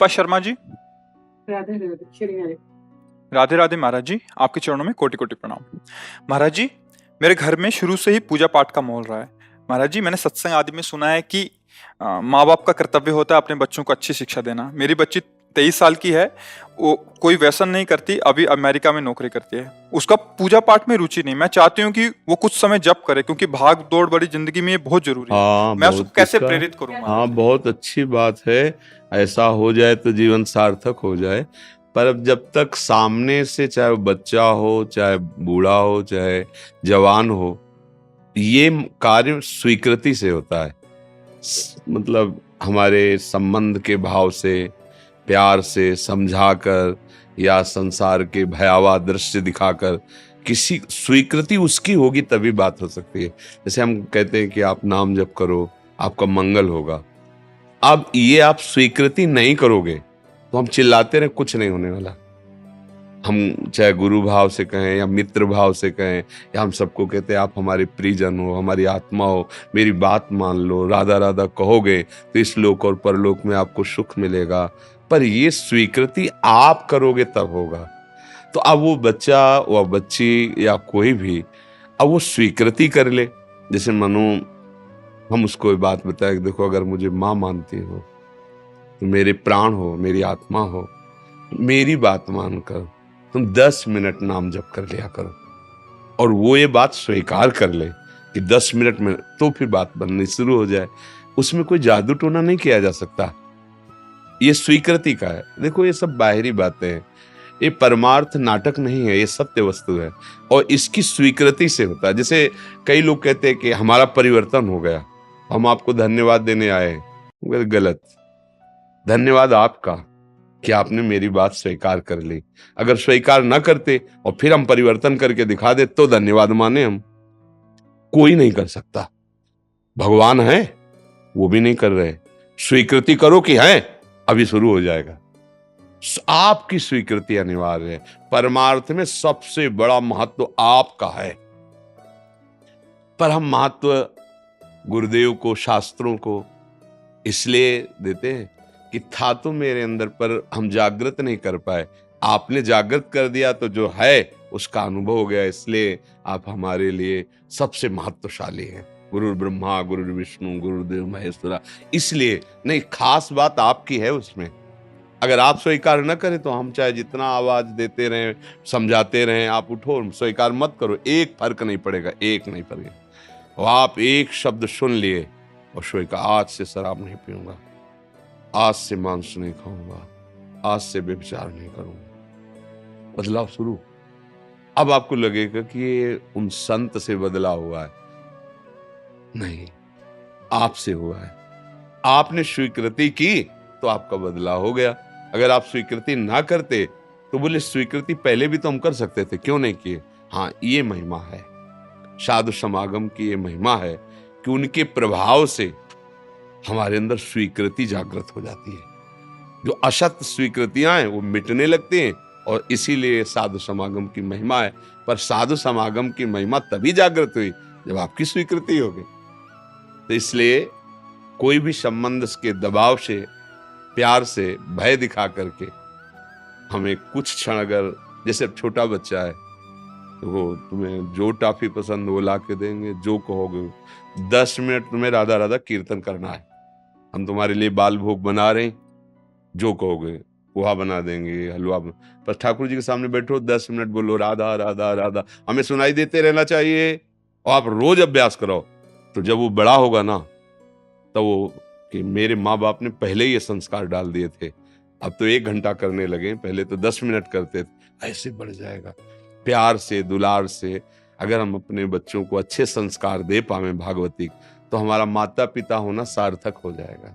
पुष्पा शर्मा जी। राधे राधे श्री हरि। राधे राधे महाराज जी, आपके चरणों में कोटि कोटि प्रणाम। महाराज जी, मेरे घर में शुरू से ही पूजा पाठ का माहौल रहा है। महाराज जी, मैंने सत्संग आदि में सुना है कि माँ बाप का कर्तव्य होता है अपने बच्चों को अच्छी शिक्षा देना। मेरी बच्ची 23 साल की है, वो कोई व्यसन नहीं करती, अभी अमेरिका में नौकरी करती है। उसका पूजा पाठ में रुचि नहीं। मैं चाहती हूँ कि वो कुछ समय जप करे, क्योंकि भाग दौड़ बड़ी जिंदगी में ये बहुत जरूरी है। हाँ, मैं उसको बहुत कैसे इसका प्रेरित करूँ हाँ, महाराज जी? बहुत अच्छी बात है। ऐसा हो जाए तो जीवन सार्थक हो जाए। पर अब जब तक सामने से, चाहे वो बच्चा हो, चाहे बूढ़ा हो, चाहे जवान हो, ये कार्य स्वीकृति से होता है। मतलब हमारे संबंध के भाव से, प्यार से समझाकर, या संसार के भयावह दृश्य दिखाकर किसी स्वीकृति उसकी होगी तभी बात हो सकती है। जैसे हम कहते हैं कि आप नाम जप करो, आपका मंगल होगा। अब ये आप स्वीकृति नहीं करोगे तो हम चिल्लाते रहे, कुछ नहीं होने वाला। हम चाहे गुरु भाव से कहें या मित्र भाव से कहें, या हम सबको कहते हैं आप हमारे प्रियजन हो, हमारी आत्मा हो, मेरी बात मान लो, राधा राधा कहोगे तो इस लोक और परलोक में आपको सुख मिलेगा। पर ये स्वीकृति आप करोगे तब होगा। तो अब वो बच्चा या बच्ची या कोई भी अब वो स्वीकृति कर ले। जैसे मानो हम उसको ये बात बताए कि देखो, अगर मुझे माँ मानती हो तो मेरे प्राण हो, मेरी आत्मा हो, मेरी बात मानकर तुम 10 मिनट नाम जप कर लिया करो। और वो ये बात स्वीकार कर ले कि 10 मिनट में, तो फिर बात बननी शुरू हो जाए। उसमें कोई जादू टोना नहीं किया जा सकता, ये स्वीकृति का है। देखो, ये सब बाहरी बातें हैं, ये परमार्थ नाटक नहीं है, ये सत्य वस्तु है और इसकी स्वीकृति से होता है। जैसे कई लोग कहते हैं कि हमारा परिवर्तन हो गया, हम आपको धन्यवाद देने आए हैं। गलत। धन्यवाद आपका कि आपने मेरी बात स्वीकार कर ली। अगर स्वीकार न करते और फिर हम परिवर्तन करके दिखा दे तो धन्यवाद माने हम। कोई नहीं कर सकता। भगवान है, वो भी नहीं कर रहे। स्वीकृति करो कि है, अभी शुरू हो जाएगा। आपकी स्वीकृति अनिवार्य है। परमार्थ में सबसे बड़ा महत्व आपका है। पर हम महत्व गुरुदेव को, शास्त्रों को इसलिए देते हैं कि था तो मेरे अंदर, पर हम जागृत नहीं कर पाए। आपने जागृत कर दिया तो जो है उसका अनुभव हो गया। इसलिए आप हमारे लिए सबसे महत्वशाली हैं। गुरु ब्रह्मा, गुरु विष्णु, गुरुदेव महेश्वरा। इसलिए नहीं, खास बात आपकी है उसमें। अगर आप स्वीकार न करें तो हम चाहे जितना आवाज देते रहें, समझाते रहें, आप उठो, स्वीकार मत करो, एक फर्क नहीं पड़ेगा, एक नहीं पड़ेगा। और आप एक शब्द सुन लिए और स्वीकार, आज से शराब नहीं पीऊंगा, आज से मांस नहीं खाऊंगा, आज से व्यभिचार नहीं करूंगा। बदलाव शुरू। अब आपको लगेगा कि ये उन संत से बदला हुआ है, नहीं, आपसे हुआ है। आपने स्वीकृति की तो आपका बदलाव हो गया। अगर आप स्वीकृति ना करते तो बोले स्वीकृति पहले भी तो हम कर सकते थे, क्यों नहीं किए? हाँ, ये महिमा है साधु समागम की। ये महिमा है कि उनके प्रभाव से हमारे अंदर स्वीकृति जागृत हो जाती है। जो असत स्वीकृतियां हैं वो मिटने लगती हैं, और इसीलिए साधु समागम की महिमा है। पर साधु समागम की महिमा तभी जागृत हुई जब आपकी स्वीकृति हो गई। तो इसलिए कोई भी संबंध के दबाव से, प्यार से, भय दिखा करके हमें कुछ क्षण, अगर जैसे छोटा बच्चा है तो वो तुम्हें जो टॉफी पसंद वो ला के देंगे, जो कहोगे। 10 मिनट तुम्हें राधा राधा कीर्तन करना है, हम तुम्हारे लिए बाल भोग बना रहे हैं, जो कहोगे पोहा बना देंगे, हलवा पर ठाकुर जी के सामने बैठो, 10 मिनट बोलो राधा राधा राधा, हमें सुनाई देते रहना चाहिए। और आप रोज अभ्यास करो तो जब वो बड़ा होगा ना, तो वो कि मेरे माँ बाप ने पहले ही ये संस्कार डाल दिए थे, अब तो 1 घंटा करने लगे, पहले तो 10 मिनट करते थे। ऐसे बढ़ जाएगा। प्यार से, दुलार से अगर हम अपने बच्चों को अच्छे संस्कार दे पावे भागवती, तो हमारा माता पिता होना सार्थक हो जाएगा।